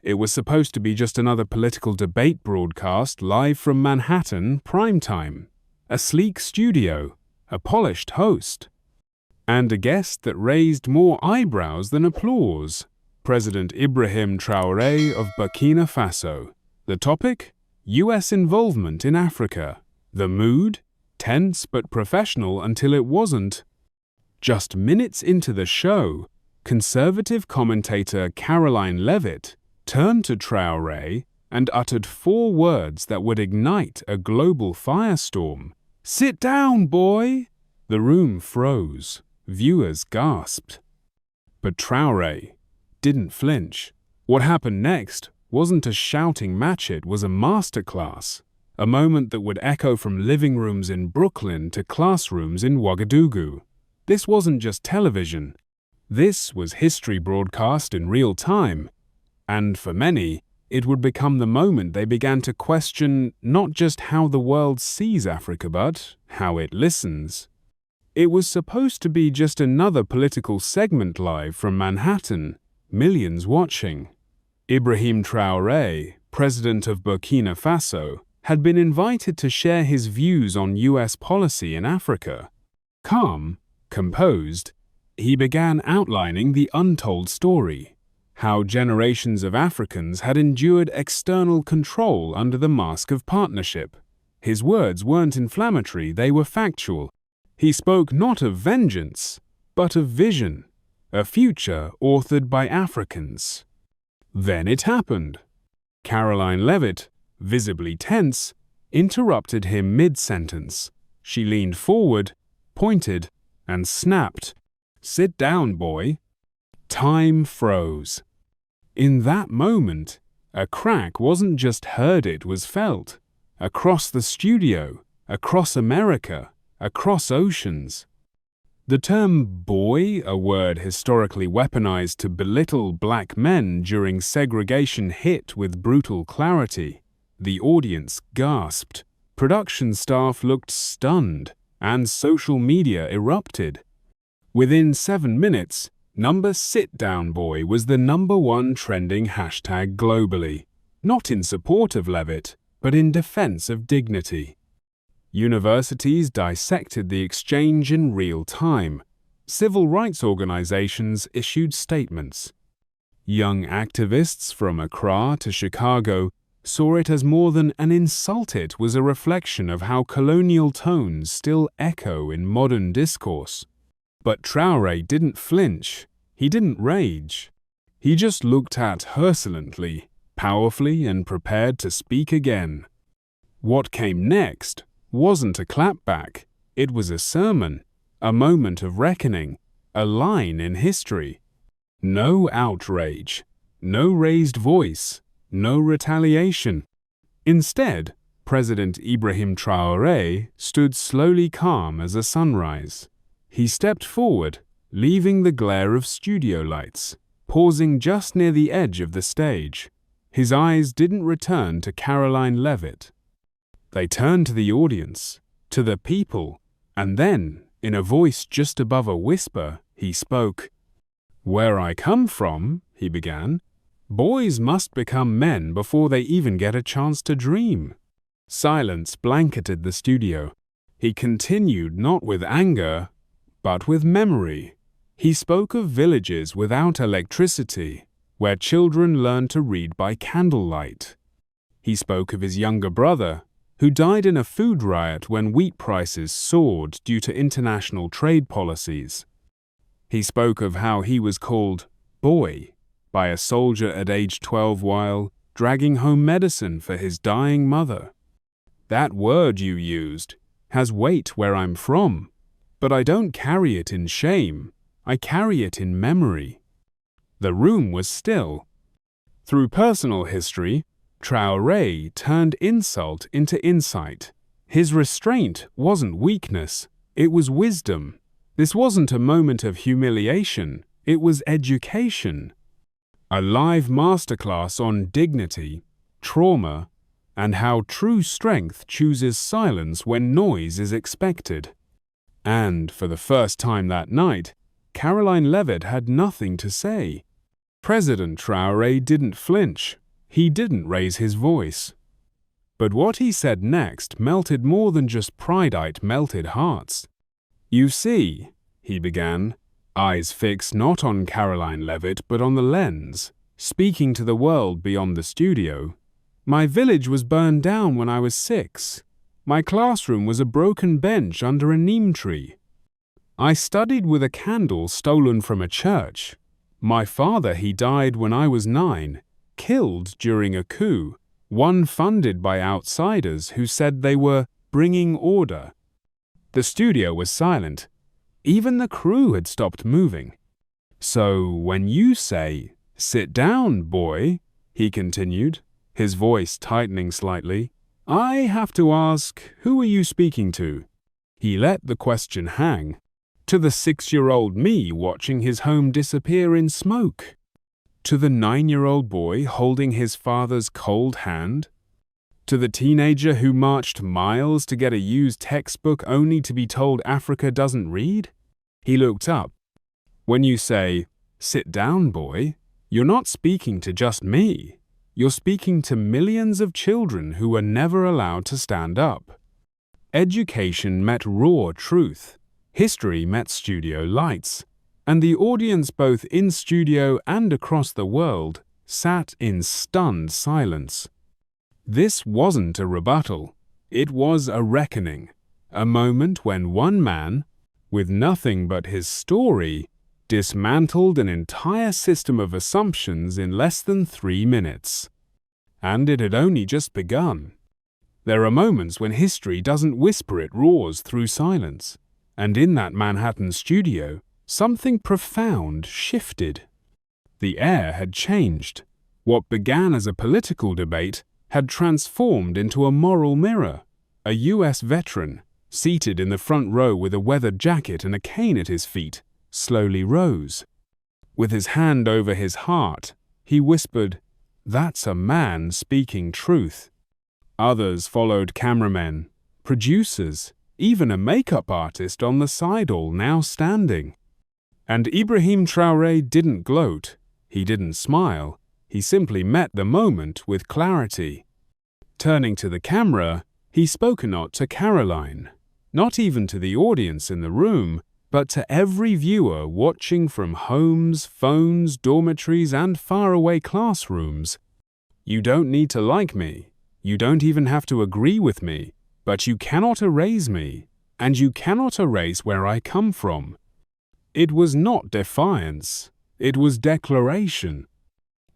It was supposed to be just another political debate broadcast live from Manhattan, primetime. A sleek studio, a polished host, and a guest that raised more eyebrows than applause. President Ibrahim Traoré of Burkina Faso. The topic? U.S. involvement in Africa. The mood? Tense but professional until it wasn't. Just minutes into the show, conservative commentator Caroline Levitt turned to Traoré and uttered 4 words that would ignite a global firestorm. "Sit down, boy!" The room froze. Viewers gasped. But Traoré didn't flinch. What happened next wasn't a shouting match, it was a masterclass. A moment that would echo from living rooms in Brooklyn to classrooms in Ouagadougou. This wasn't just television. This was history broadcast in real time. And for many, it would become the moment they began to question not just how the world sees Africa, but how it listens. It was supposed to be just another political segment live from Manhattan, millions watching. Ibrahim Traoré, president of Burkina Faso, had been invited to share his views on U.S. policy in Africa. Calm, composed, he began outlining the untold story. How generations of Africans had endured external control under the mask of partnership. His words weren't inflammatory, they were factual. He spoke not of vengeance, but of vision, a future authored by Africans. Then it happened. Caroline Levitt, visibly tense, interrupted him mid-sentence. She leaned forward, pointed, and snapped, "Sit down, boy." Time froze. In that moment, a crack wasn't just heard, it was felt. Across the studio, across America, across oceans. The term boy, a word historically weaponized to belittle black men during segregation, hit with brutal clarity. The audience gasped, production staff looked stunned, and social media erupted. Within 7 minutes, "Sit Down Boy" was the #1 trending hashtag globally, not in support of Levitt, but in defense of dignity. Universities dissected the exchange in real time. Civil rights organizations issued statements. Young activists from Accra to Chicago saw it as more than an insult. It was a reflection of how colonial tones still echo in modern discourse. But Traoré didn't flinch. He didn't rage. He just looked at her silently, powerfully, and prepared to speak again. What came next wasn't a clapback. It was a sermon, a moment of reckoning, a line in history. No outrage, no raised voice, no retaliation. Instead, President Ibrahim Traoré stood slowly calm as a sunrise. He stepped forward, leaving the glare of studio lights, pausing just near the edge of the stage. His eyes didn't return to Caroline Levitt. They turned to the audience, to the people, and then, in a voice just above a whisper, he spoke. "Where I come from," he began, "boys must become men before they even get a chance to dream." Silence blanketed the studio. He continued not with anger, but with memory. He spoke of villages without electricity, where children learned to read by candlelight. He spoke of his younger brother, who died in a food riot when wheat prices soared due to international trade policies. He spoke of how he was called boy by a soldier at age 12 while dragging home medicine for his dying mother. "That word you used has weight where I'm from, but I don't carry it in shame. I carry it in memory." The room was still. Through personal history, Traoré turned insult into insight. His restraint wasn't weakness, it was wisdom. This wasn't a moment of humiliation, it was education. A live masterclass on dignity, trauma, and how true strength chooses silence when noise is expected. And for the first time that night, Caroline Levitt had nothing to say. President Traoré didn't flinch. He didn't raise his voice. But what he said next melted more than just pride-ite melted hearts. "You see," he began, eyes fixed not on Caroline Levitt but on the lens, speaking to the world beyond the studio. "My village was burned down when I was 6. My classroom was a broken bench under a neem tree. I studied with a candle stolen from a church. My father, he died when I was 9, killed during a coup, one funded by outsiders who said they were bringing order." The studio was silent. Even the crew had stopped moving. "So when you say, 'Sit down, boy,'" he continued, his voice tightening slightly, "I have to ask, who are you speaking to?" He let the question hang. To the 6-year-old me watching his home disappear in smoke? To the 9-year-old boy holding his father's cold hand? To the teenager who marched miles to get a used textbook only to be told Africa doesn't read? He looked up. "When you say, 'Sit down, boy,' you're not speaking to just me. You're speaking to millions of children who were never allowed to stand up." Education met raw truth. History met studio lights. And the audience both in studio and across the world sat in stunned silence. This wasn't a rebuttal. It was a reckoning. A moment when one man, with nothing but his story, dismantled an entire system of assumptions in less than 3 minutes. And it had only just begun. There are moments when history doesn't whisper, it roars through silence. And in that Manhattan studio, something profound shifted. The air had changed. What began as a political debate had transformed into a moral mirror. A U.S. veteran, seated in the front row with a weathered jacket and a cane at his feet, slowly rose. With his hand over his heart, he whispered, "That's a man speaking truth." Others followed: cameramen, producers, even a makeup artist on the side, all now standing. And Ibrahim Traoré didn't gloat, he didn't smile, he simply met the moment with clarity. Turning to the camera, he spoke not to Caroline, not even to the audience in the room, but to every viewer watching from homes, phones, dormitories, and faraway classrooms. "You don't need to like me, you don't even have to agree with me, but you cannot erase me, and you cannot erase where I come from." It was not defiance, it was declaration.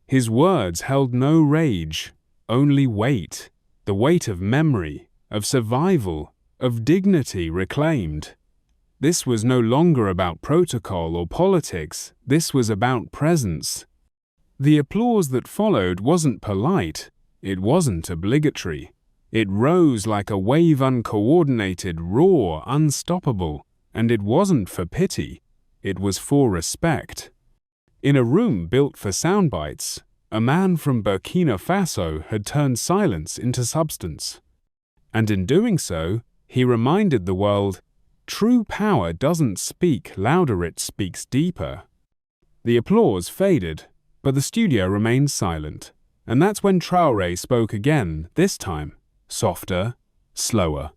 His words held no rage, only weight, the weight of memory, of survival, of dignity reclaimed. This was no longer about protocol or politics, this was about presence. The applause that followed wasn't polite, it wasn't obligatory. It rose like a wave, uncoordinated, raw, unstoppable, and it wasn't for pity, it was for respect. In a room built for soundbites, a man from Burkina Faso had turned silence into substance. And in doing so, he reminded the world, true power doesn't speak louder, it speaks deeper. The applause faded, but the studio remained silent, and that's when Traoré spoke again, this time softer, slower.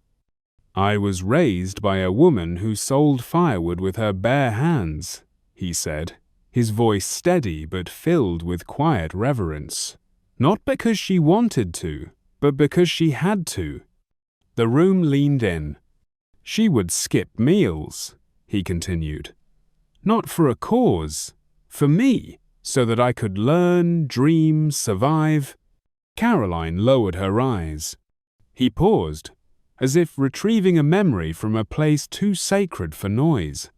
"I was raised by a woman who sold firewood with her bare hands," he said, his voice steady but filled with quiet reverence. "Not because she wanted to, but because she had to." The room leaned in. "She would skip meals," he continued. "Not for a cause, for me, so that I could learn, dream, survive." Caroline lowered her eyes. He paused, as if retrieving a memory from a place too sacred for noise.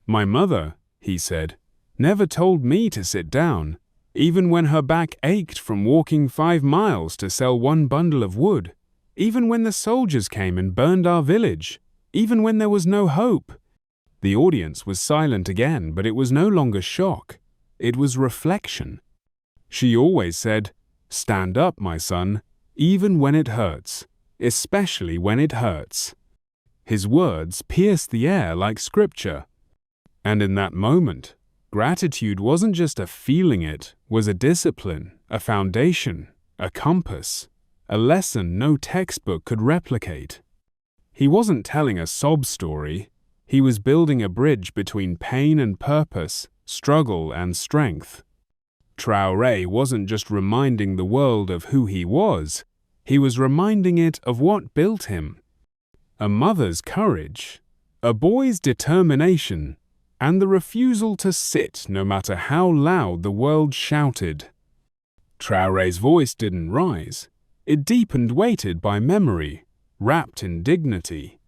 "My mother," he said, "never told me to sit down, even when her back ached from walking 5 miles to sell one bundle of wood, even when the soldiers came and burned our village, even when there was no hope." The audience was silent again, but it was no longer shock. It was reflection. "She always said, 'Stand up, my son, even when it hurts, especially when it hurts.'" His words pierced the air like scripture. And in that moment, Gratitude wasn't just a feeling, it was a discipline, a foundation, a compass, a lesson no textbook could replicate. He wasn't telling a sob story, he was building a bridge between pain and purpose, struggle and strength. Traoré wasn't just reminding the world of who he was reminding it of what built him. A mother's courage, a boy's determination, and the refusal to sit no matter how loud the world shouted. Traoré's voice didn't rise. It deepened, weighted by memory, wrapped in dignity.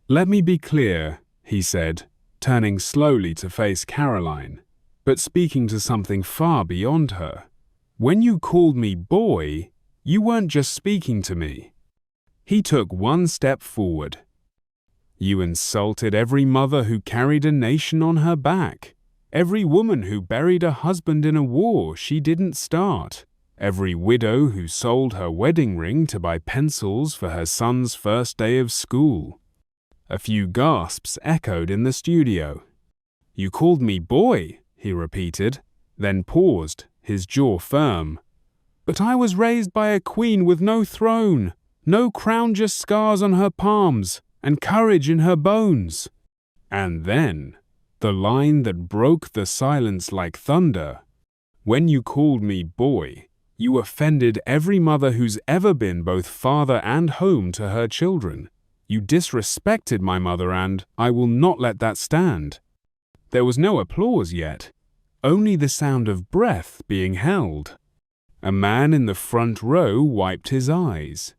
"Let me be clear," he said, turning slowly to face Caroline, but speaking to something far beyond her. "When you called me boy, you weren't just speaking to me." He took one step forward. "You insulted every mother who carried a nation on her back, every woman who buried a husband in a war she didn't start, every widow who sold her wedding ring to buy pencils for her son's first day of school." A few gasps echoed in the studio. "You called me boy," he repeated, then paused, his jaw firm. "But I was raised by a queen with no throne, no crown, just scars on her palms, and courage in her bones." And then, the line that broke the silence like thunder. "When you called me boy, you offended every mother who's ever been both father and home to her children. You disrespected my mother, and I will not let that stand." There was no applause yet, only the sound of breath being held. A man in the front row wiped his eyes.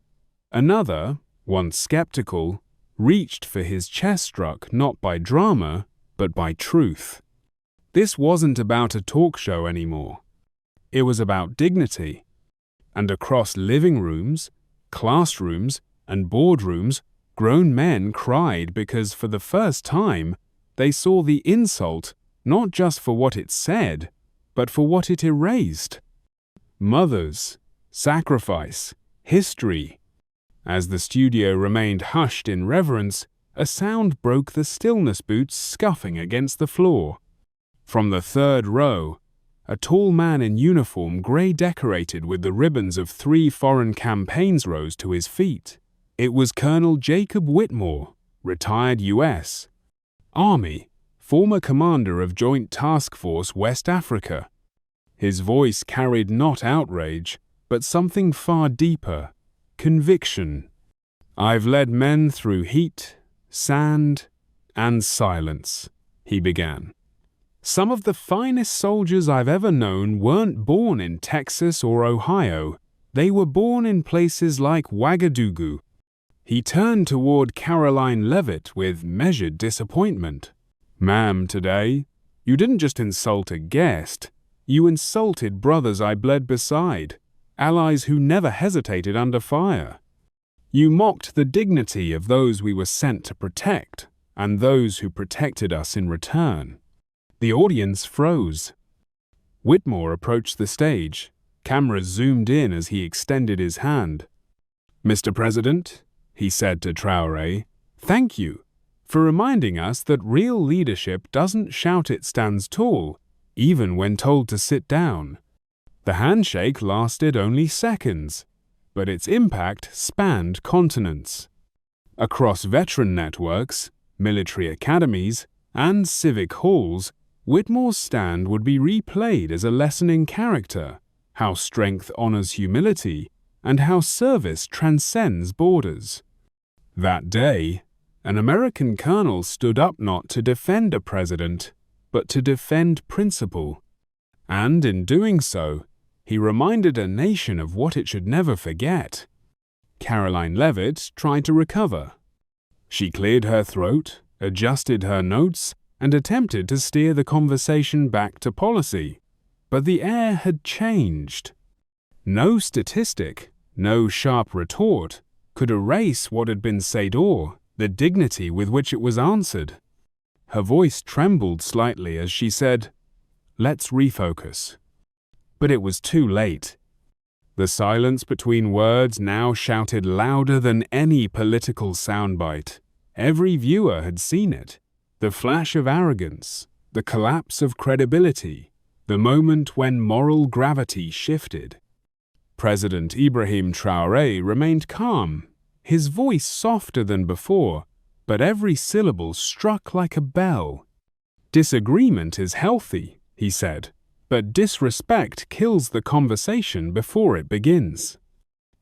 Another, once skeptical, reached for his chest, struck not by drama, but by truth. This wasn't about a talk show anymore. It was about dignity. And across living rooms, classrooms, and boardrooms, grown men cried because for the first time, they saw the insult not just for what it said, but for what it erased. Mothers, sacrifice, history. As the studio remained hushed in reverence, a sound broke the stillness, boots scuffing against the floor. From the third row, a tall man in uniform, grey decorated with the ribbons of 3 foreign campaigns, rose to his feet. It was Colonel Jacob Whitmore, retired U.S. Army, former commander of Joint Task Force West Africa. His voice carried not outrage, but something far deeper, conviction. "I've led men through heat, sand, and silence," he began. "Some of the finest soldiers I've ever known weren't born in Texas or Ohio. They were born in places like Ouagadougou." He turned toward Caroline Levitt with measured disappointment. "Ma'am, today, you didn't just insult a guest. You insulted brothers I bled beside, allies who never hesitated under fire. You mocked the dignity of those we were sent to protect, and those who protected us in return." The audience froze. Whitmore approached the stage. Cameras zoomed in as he extended his hand. "Mr. President," he said to Traoré, "thank you for reminding us that real leadership doesn't shout, it stands tall, even when told to sit down." The handshake lasted only seconds, but its impact spanned continents. Across veteran networks, military academies, and civic halls, Whitmore's stand would be replayed as a lesson in character, how strength honors humility, and how service transcends borders. That day, an American colonel stood up not to defend a president, but to defend principle. And in doing so, he reminded a nation of what it should never forget. Caroline Levitt tried to recover. She cleared her throat, adjusted her notes, and attempted to steer the conversation back to policy. But the air had changed. No statistic, no sharp retort, could erase what had been said or the dignity with which it was answered. Her voice trembled slightly as she said, "Let's refocus." But it was too late. The silence between words now shouted louder than any political soundbite. Every viewer had seen it. The flash of arrogance, the collapse of credibility, the moment when moral gravity shifted. President Ibrahim Traoré remained calm, his voice softer than before, but every syllable struck like a bell. "Disagreement is healthy," he said, "but disrespect kills the conversation before it begins."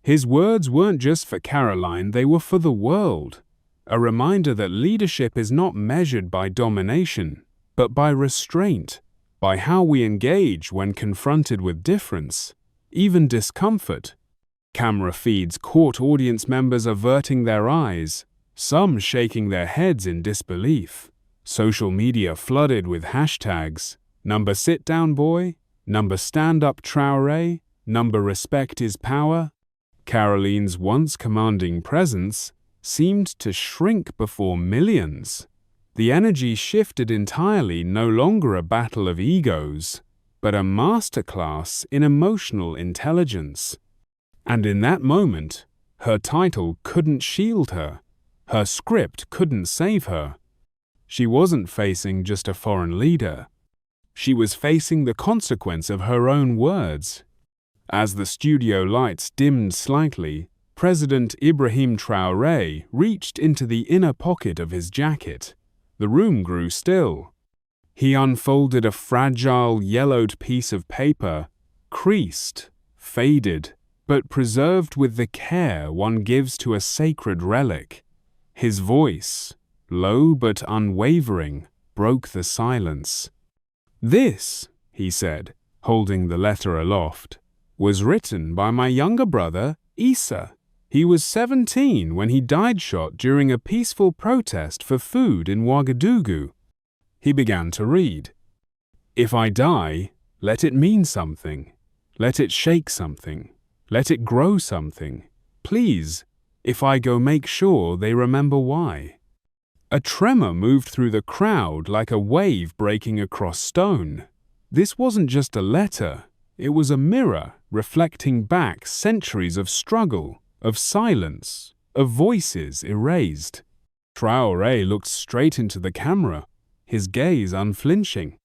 His words weren't just for Caroline, they were for the world. A reminder that leadership is not measured by domination, but by restraint, by how we engage when confronted with difference, even discomfort. Camera feeds caught audience members averting their eyes, some shaking their heads in disbelief. Social media flooded with hashtags, "Number sit down boy," "Number stand up Traoré," "Number respect is power." Caroline's once commanding presence seemed to shrink before millions. The energy shifted entirely, no longer a battle of egos, but a masterclass in emotional intelligence. And in that moment, her title couldn't shield her. Her script couldn't save her. She wasn't facing just a foreign leader. She was facing the consequence of her own words. As the studio lights dimmed slightly, President Ibrahim Traoré reached into the inner pocket of his jacket. The room grew still. He unfolded a fragile, yellowed piece of paper, creased, faded, but preserved with the care one gives to a sacred relic. His voice, low but unwavering, broke the silence. "This," he said, holding the letter aloft, "was written by my younger brother, Issa. He was 17 when he died shot during a peaceful protest for food in Ouagadougou." He began to read. "If I die, let it mean something. Let it shake something. Let it grow something. Please, if I go, make sure they remember why." A tremor moved through the crowd like a wave breaking across stone. This wasn't just a letter. It was a mirror reflecting back centuries of struggle, of silence, of voices erased. Traoré looked straight into the camera, his gaze unflinching.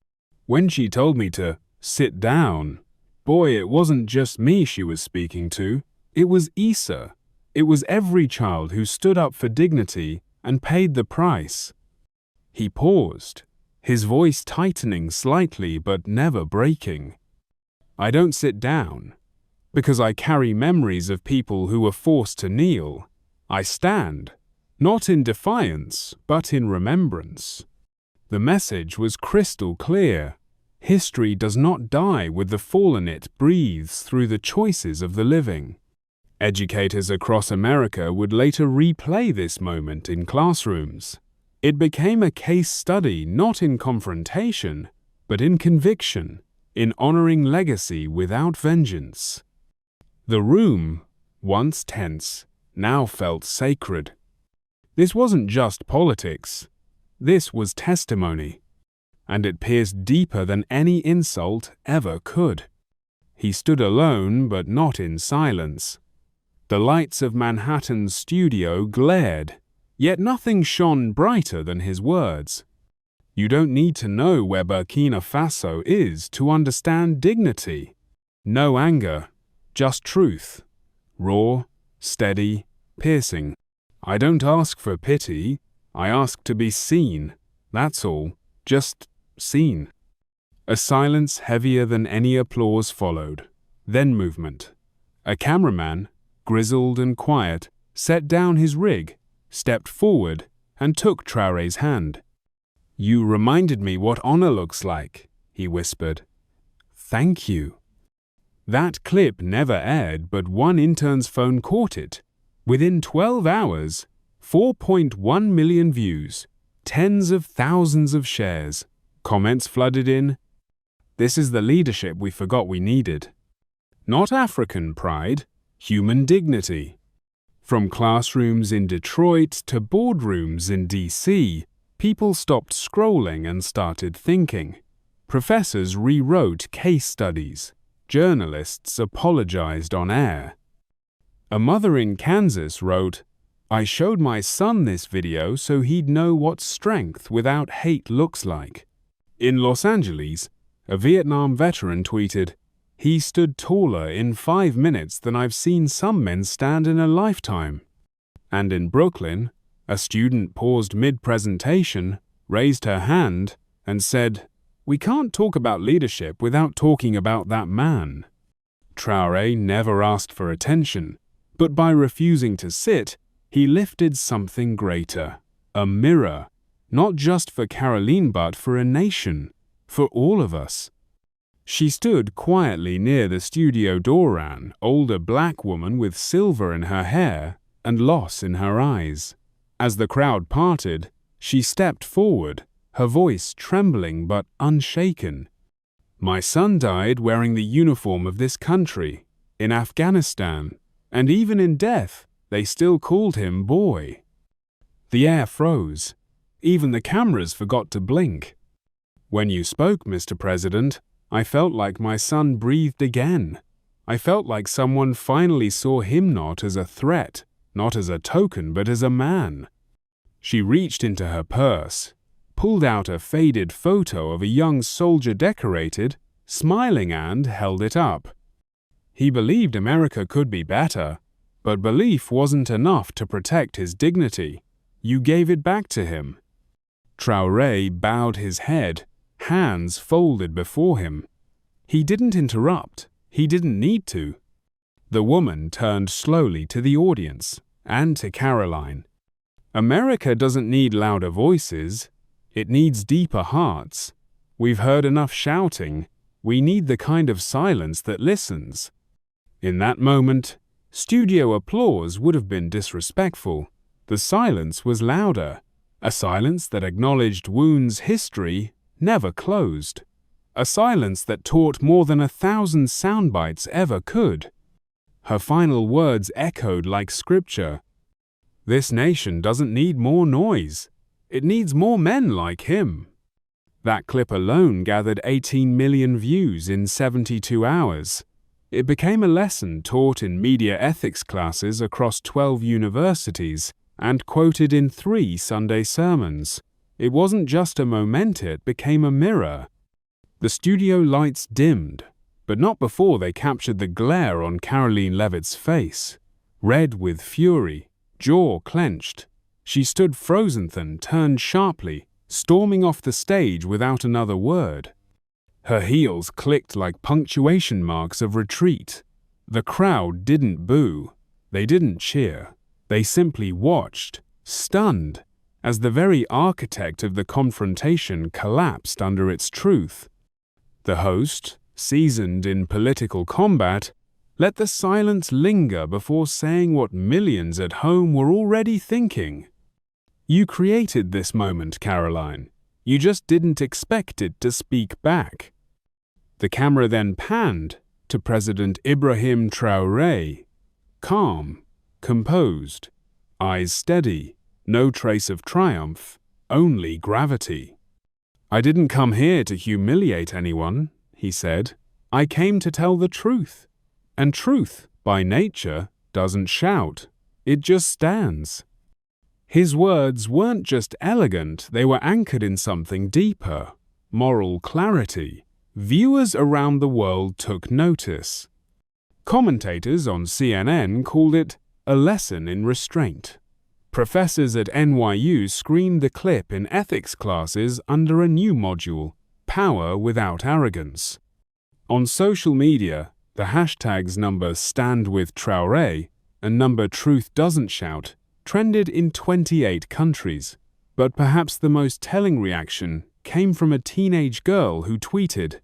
"When she told me to sit down, boy, it wasn't just me she was speaking to. It was Issa. It was every child who stood up for dignity and paid the price." He paused, his voice tightening slightly but never breaking. "I don't sit down, because I carry memories of people who were forced to kneel. I stand, not in defiance, but in remembrance." The message was crystal clear. History does not die with the fallen, it breathes through the choices of the living. Educators across America would later replay this moment in classrooms. It became a case study not in confrontation, but in conviction, in honoring legacy without vengeance. The room, once tense, now felt sacred. This wasn't just politics. This was testimony, and it pierced deeper than any insult ever could. He stood alone, but not in silence. The lights of Manhattan's studio glared, yet nothing shone brighter than his words. "You don't need to know where Burkina Faso is to understand dignity. No anger, just truth. Raw, steady, piercing. I don't ask for pity, I ask to be seen. That's all, just seen." A silence heavier than any applause followed, then movement. A cameraman, grizzled and quiet, set down his rig, stepped forward, and took Traoré's hand. "You reminded me what honor looks like," he whispered. "Thank you." That clip never aired, but one intern's phone caught it. Within 12 hours, 4.1 million views, tens of thousands of shares, comments flooded in. "This is the leadership we forgot we needed." Not African pride, human dignity. From classrooms in Detroit to boardrooms in DC, people stopped scrolling and started thinking. Professors rewrote case studies. Journalists apologized on air. A mother in Kansas wrote, "I showed my son this video so he'd know what strength without hate looks like." In Los Angeles, a Vietnam veteran tweeted, "He stood taller in 5 minutes than I've seen some men stand in a lifetime." And in Brooklyn, a student paused mid-presentation, raised her hand, and said, "We can't talk about leadership without talking about that man." Traoré never asked for attention, but by refusing to sit, he lifted something greater, a mirror, not just for Caroline but for a nation, for all of us. She stood quietly near the studio door, an older black woman with silver in her hair and loss in her eyes. As the crowd parted, she stepped forward, her voice trembling but unshaken. "My son died wearing the uniform of this country, in Afghanistan, and even in death, they still called him boy." The air froze. Even the cameras forgot to blink. "When you spoke, Mr. President, I felt like my son breathed again. I felt like someone finally saw him not as a threat, not as a token, but as a man." She reached into her purse, pulled out a faded photo of a young soldier decorated, smiling, and held it up. He believed America could be better, but belief wasn't enough to protect his dignity. You gave it back to him. Traoré bowed his head, hands folded before him. He didn't interrupt. He didn't need to. The woman turned slowly to the audience and to Caroline. "America doesn't need louder voices. It needs deeper hearts. We've heard enough shouting. We need the kind of silence that listens." In that moment, studio applause would have been disrespectful. The silence was louder, a silence that acknowledged wounds history never closed, a silence that taught more than 1,000 soundbites ever could. Her final words echoed like scripture. "This nation doesn't need more noise. It needs more men like him." That clip alone gathered 18 million views in 72 hours. It became a lesson taught in media ethics classes across 12 universities and quoted in 3 Sunday sermons. It wasn't just a moment, it became a mirror. The studio lights dimmed, but not before they captured the glare on Caroline Levitt's face. Red with fury, jaw clenched, she stood frozen, then turned sharply, storming off the stage without another word. Her heels clicked like punctuation marks of retreat. The crowd didn't boo. They didn't cheer. They simply watched, stunned, as the very architect of the confrontation collapsed under its truth. The host, seasoned in political combat, let the silence linger before saying what millions at home were already thinking. "You created this moment, Caroline. You just didn't expect it to speak back." The camera then panned to President Ibrahim Traoré, calm, composed, eyes steady, no trace of triumph, only gravity. "I didn't come here to humiliate anyone," he said. "I came to tell the truth. And truth, by nature, doesn't shout. It just stands." His words weren't just elegant, they were anchored in something deeper, moral clarity. Viewers around the world took notice. Commentators on CNN called it a lesson in restraint. Professors at NYU screened the clip in ethics classes under a new module, Power Without Arrogance. On social media, the hashtags number #StandWithTraoré and number #TruthDoesn'tShout trended in 28 countries. But perhaps the most telling reaction came from a teenage girl who tweeted,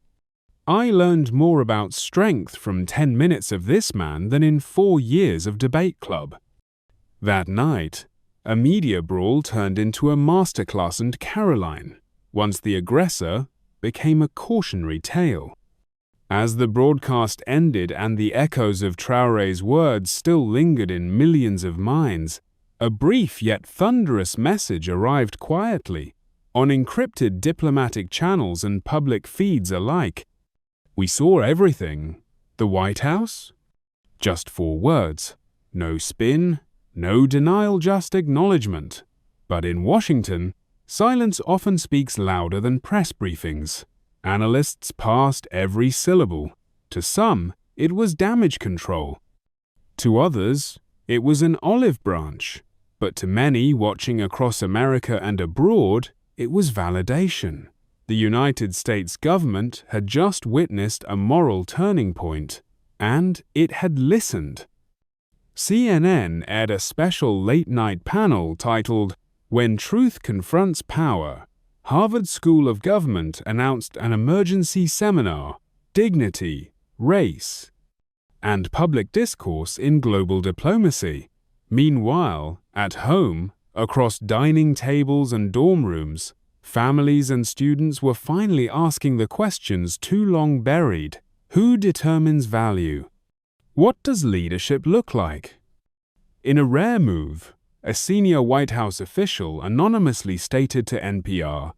"I learned more about strength from 10 minutes of this man than in 4 years of debate club." That night, a media brawl turned into a masterclass, and Caroline, once the aggressor, became a cautionary tale. As the broadcast ended and the echoes of Traoré's words still lingered in millions of minds, a brief yet thunderous message arrived quietly, on encrypted diplomatic channels and public feeds alike. "We saw everything. The White House?" Just 4 words. No spin, no denial, just acknowledgement. But in Washington, Silence often speaks louder than press briefings. Analysts passed every syllable. To some, it was damage control. To others, it was an olive branch. But to many watching across America and abroad, it was validation. The United States government had just witnessed a moral turning point, and it had listened. CNN aired a special late-night panel titled, "When Truth Confronts Power." Harvard School of Government announced an emergency seminar, Dignity, Race, and Public Discourse in Global Diplomacy. Meanwhile, at home, across dining tables and dorm rooms, families and students were finally asking the questions too long buried. Who determines value? What does leadership look like? In a rare move, a senior White House official anonymously stated to NPR,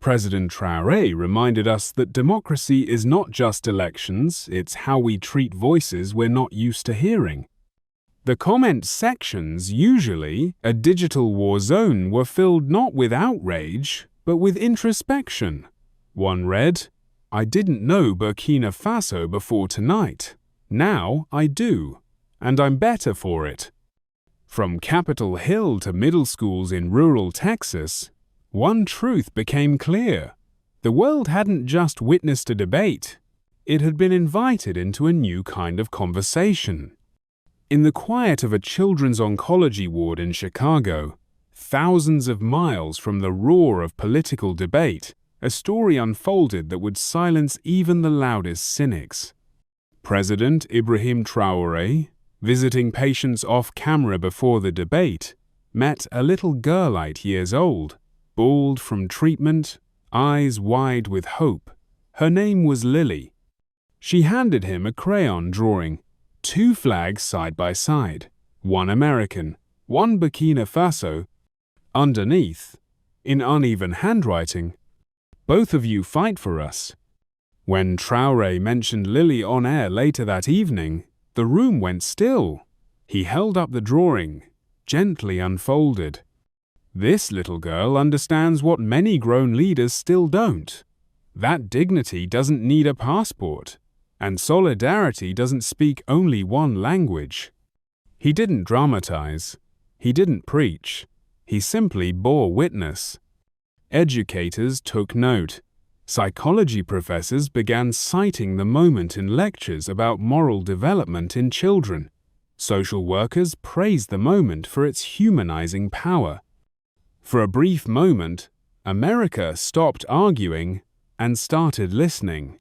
President Traoré reminded us that democracy is not just elections, it's how we treat voices we're not used to hearing. The comment sections, usually a digital war zone, were filled not with outrage, but with introspection. One read, "I didn't know Burkina Faso before tonight. Now I do, and I'm better for it." From Capitol Hill to middle schools in rural Texas, one truth became clear. The world hadn't just witnessed a debate, it had been invited into a new kind of conversation. In the quiet of a children's oncology ward in Chicago, thousands of miles from the roar of political debate, a story unfolded that would silence even the loudest cynics. President Ibrahim Traoré, visiting patients off-camera before the debate, met a little girl 8 years old, bald from treatment, eyes wide with hope. Her name was Lily. She handed him a crayon drawing, 2 flags side by side, one American, one Burkina Faso. Underneath, in uneven handwriting, "Both of you fight for us." When Traoré mentioned Lily on air later that evening, the room went still. He held up the drawing, gently unfolded. This little girl understands what many grown leaders still don't. That dignity doesn't need a passport, and solidarity doesn't speak only one language. He didn't dramatize. He didn't preach. He simply bore witness. Educators took note. Psychology professors began citing the moment in lectures about moral development in children. Social workers praised the moment for its humanizing power. For a brief moment, America stopped arguing and started listening.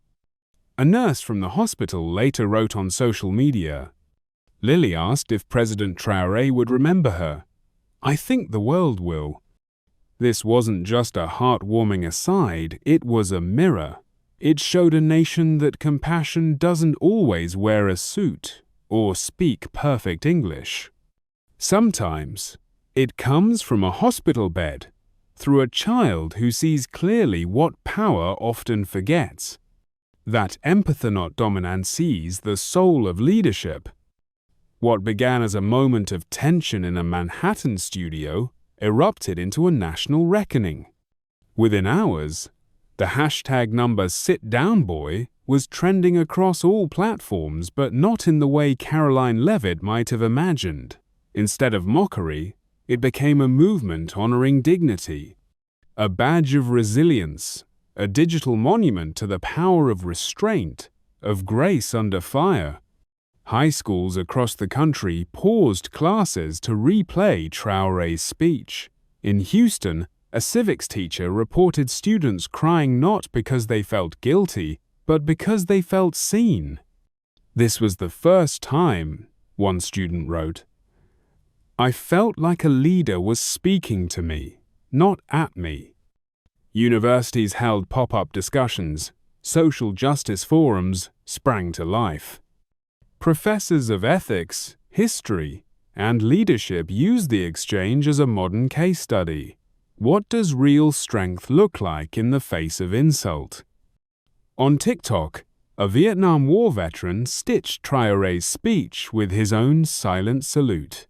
A nurse from the hospital later wrote on social media, Lily asked if President Traoré would remember her. "I think the world will." This wasn't just a heartwarming aside, it was a mirror. It showed a nation that compassion doesn't always wear a suit or speak perfect English. Sometimes, it comes from a hospital bed, through a child who sees clearly what power often forgets. That empathy-not-dominance sees the soul of leadership. What began as a moment of tension in a Manhattan studio erupted into a national reckoning. Within hours, the hashtag #SitDownBoy was trending across all platforms, but not in the way Caroline Levitt might have imagined. Instead of mockery, it became a movement honoring dignity, a badge of resilience, a digital monument to the power of restraint, of grace under fire. High schools across the country paused classes to replay Traoré's speech. In Houston, a civics teacher reported students crying not because they felt guilty, but because they felt seen. "This was the first time," one student wrote, "I felt like a leader was speaking to me, not at me." Universities held pop-up discussions. Social justice forums sprang to life. Professors of ethics, history, and leadership used the exchange as a modern case study. What does real strength look like in the face of insult? On TikTok, a Vietnam War veteran stitched Traoré's speech with his own silent salute.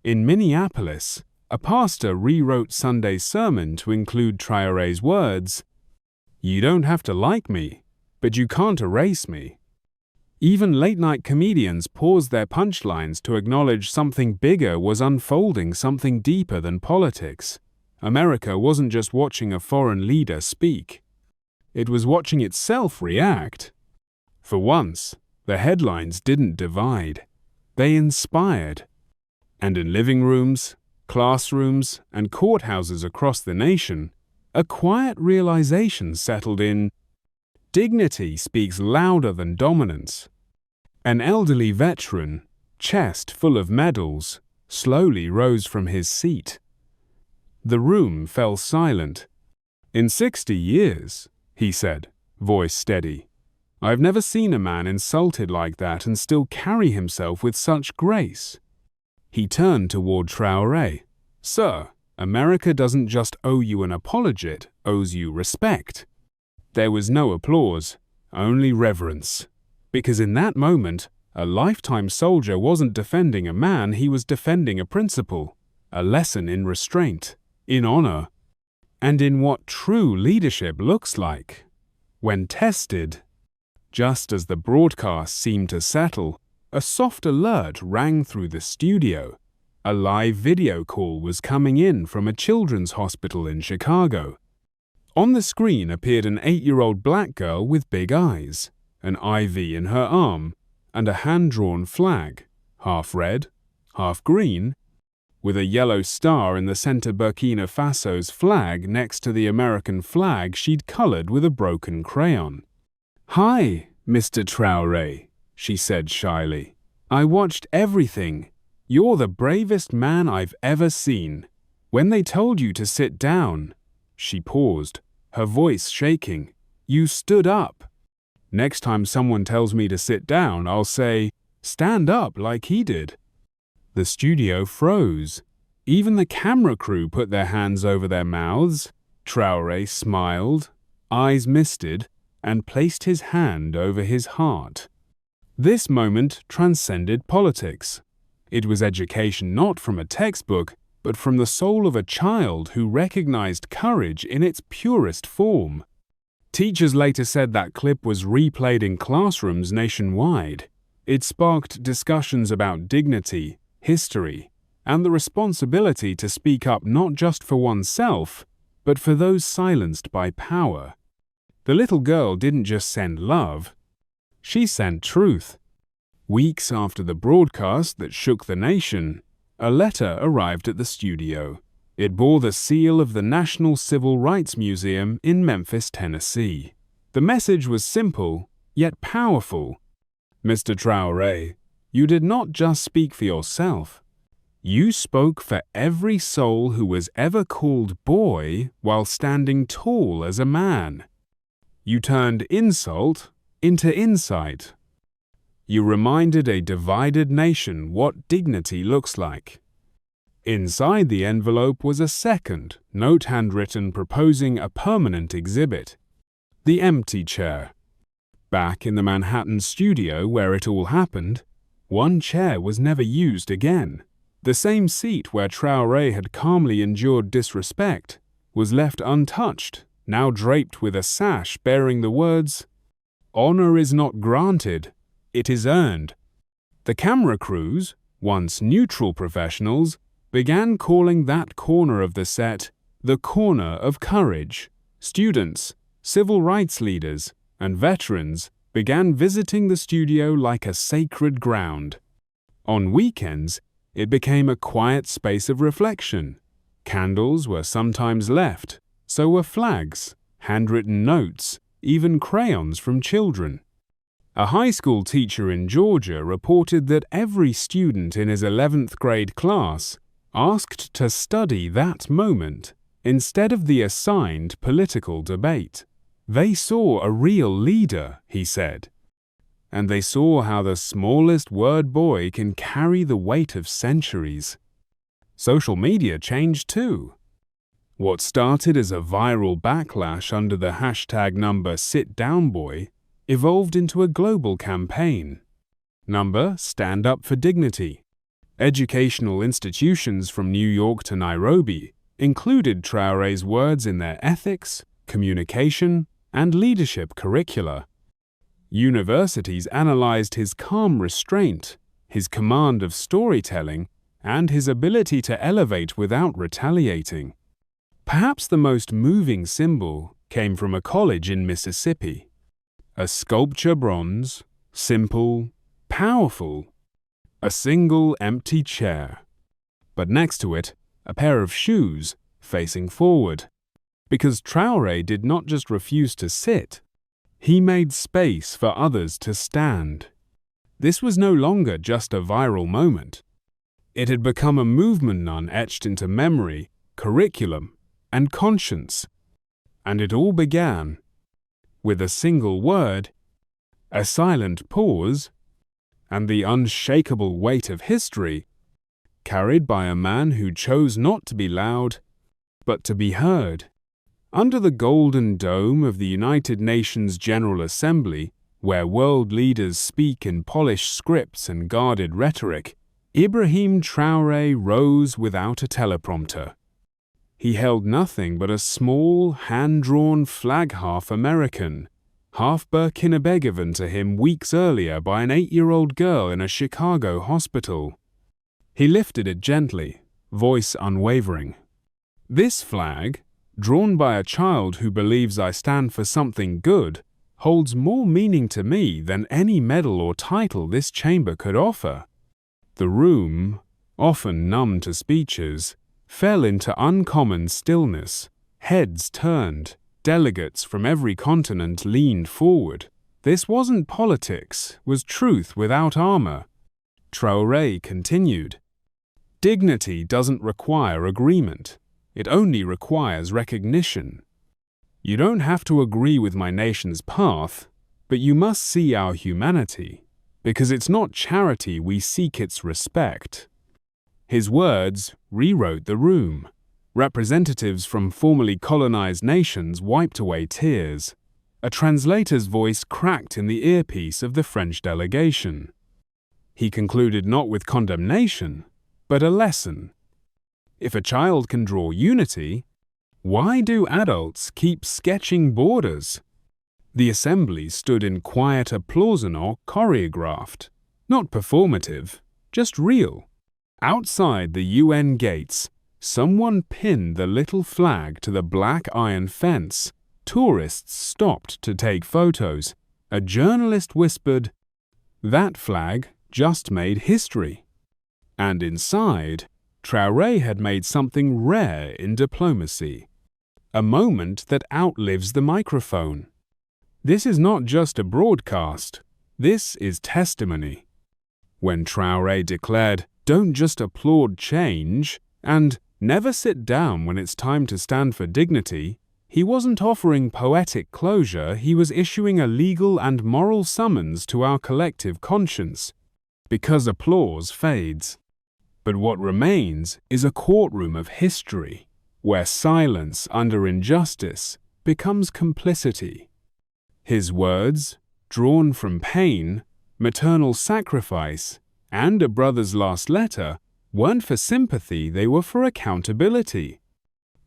In Minneapolis, A pastor rewrote Sunday's sermon to include Traoré's words, "You don't have to like me, but you can't erase me." Even late-night comedians paused their punchlines to acknowledge something bigger was unfolding, something deeper than politics. America wasn't just watching a foreign leader speak. It was watching itself react. For once, the headlines didn't divide. They inspired. And in living rooms, classrooms, and courthouses across the nation, a quiet realization settled in. Dignity speaks louder than dominance. An elderly veteran, chest full of medals, slowly rose from his seat. The room fell silent. "In 60 years, he said, voice steady, "I've never seen a man insulted like that and still carry himself with such grace." He turned toward Traoré. "Sir, America doesn't just owe you an apology, it owes you respect." There was no applause, only reverence. Because in that moment, a lifetime soldier wasn't defending a man, he was defending a principle, a lesson in restraint, in honor, and in what true leadership looks like. When tested, just as the broadcast seemed to settle, a soft alert rang through the studio. A live video call was coming in from a children's hospital in Chicago. On the screen appeared an 8-year-old black girl with big eyes, an IV in her arm, and a hand-drawn flag, half red, half green, with a yellow star in the center. Burkina Faso's flag next to the American flag she'd colored with a broken crayon. "Hi, Mr. Traoré," she said shyly. "I watched everything. You're the bravest man I've ever seen. When they told you to sit down," she paused, her voice shaking, "you stood up. Next time someone tells me to sit down, I'll say, 'Stand up,' like he did." The studio froze. Even the camera crew put their hands over their mouths. Traoré smiled, eyes misted, and placed his hand over his heart. This moment transcended politics. It was education not from a textbook, but from the soul of a child who recognized courage in its purest form. Teachers later said that clip was replayed in classrooms nationwide. It sparked discussions about dignity, history, and the responsibility to speak up not just for oneself, but for those silenced by power. The little girl didn't just send love, she sent truth. Weeks after the broadcast that shook the nation, a letter arrived at the studio. It bore the seal of the National Civil Rights Museum in Memphis, Tennessee. The message was simple, yet powerful. "Mr. Traoré, you did not just speak for yourself. You spoke for every soul who was ever called boy while standing tall as a man. You turned insult into insight. You reminded a divided nation what dignity looks like." Inside the envelope was a second note handwritten proposing a permanent exhibit. The empty chair. Back in the Manhattan studio where it all happened, one chair was never used again. The same seat where Traoré had calmly endured disrespect was left untouched, now draped with a sash bearing the words, "Honor is not granted, it is earned." The camera crews, once neutral professionals, began calling that corner of the set the corner of courage. Students, civil rights leaders, and veterans began visiting the studio like a sacred ground. On weekends, it became a quiet space of reflection. Candles were sometimes left, so were flags, handwritten notes, even crayons from children. A high school teacher in Georgia reported that every student in his 11th grade class asked to study that moment instead of the assigned political debate. They saw a real leader, he said, and they saw how the smallest word boy can carry the weight of centuries. Social media changed too. What started as a viral backlash under the hashtag #SitDownBoy evolved into a global campaign. Stand Up for Dignity. Educational institutions from New York to Nairobi included Traoré's words in their ethics, communication, and leadership curricula. Universities analyzed his calm restraint, his command of storytelling, and his ability to elevate without retaliating. Perhaps the most moving symbol came from a college in Mississippi. A sculpture bronze, simple, powerful, a single empty chair. But next to it, a pair of shoes facing forward. Because Traoré did not just refuse to sit, he made space for others to stand. This was no longer just a viral moment. It had become a movement none etched into memory, curriculum, and conscience. And it all began with a single word, a silent pause, and the unshakable weight of history, carried by a man who chose not to be loud, but to be heard. Under the golden dome of the United Nations General Assembly, where world leaders speak in polished scripts and guarded rhetoric, Ibrahim Traoré rose without a teleprompter. He held nothing but a small, hand-drawn flag, half American, half Burkina given to him weeks earlier by an 8-year-old girl in a Chicago hospital. He lifted it gently, voice unwavering. This flag, drawn by a child who believes I stand for something good, holds more meaning to me than any medal or title this chamber could offer. The room, often numb to speeches, fell into uncommon stillness. Heads turned, delegates from every continent leaned forward. This wasn't politics, was truth without armor. Traoré continued. Dignity doesn't require agreement. It only requires recognition. You don't have to agree with my nation's path, but you must see our humanity, because it's not charity we seek, its respect. His words rewrote the room. Representatives from formerly colonized nations wiped away tears. A translator's voice cracked in the earpiece of the French delegation. He concluded not with condemnation, but a lesson. If a child can draw unity, why do adults keep sketching borders? The assembly stood in quiet applause, not choreographed, not performative, just real. Outside the UN gates, someone pinned the little flag to the black iron fence. Tourists stopped to take photos. A journalist whispered, "That flag just made history." And inside, Traoré had made something rare in diplomacy. A moment that outlives the microphone. This is not just a broadcast. This is testimony. When Traoré declared, "Don't just applaud change," and "never sit down when it's time to stand for dignity," he wasn't offering poetic closure, he was issuing a legal and moral summons to our collective conscience. Because applause fades. But what remains is a courtroom of history, where silence under injustice becomes complicity. His words, drawn from pain, maternal sacrifice, and a brother's last letter, weren't for sympathy, they were for accountability.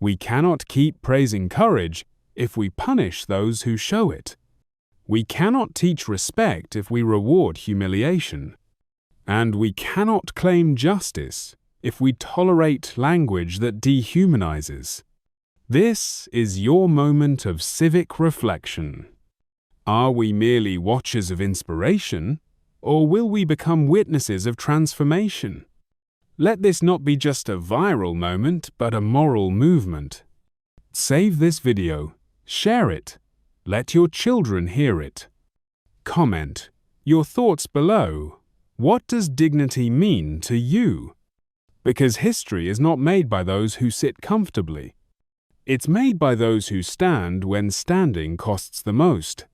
We cannot keep praising courage if we punish those who show it. We cannot teach respect if we reward humiliation. And we cannot claim justice if we tolerate language that dehumanizes. This is your moment of civic reflection. Are we merely watchers of inspiration, or will we become witnesses of transformation? Let this not be just a viral moment, but a moral movement. Save this video, share it, let your children hear it. Comment your thoughts below. What does dignity mean to you? Because history is not made by those who sit comfortably. It's made by those who stand when standing costs the most.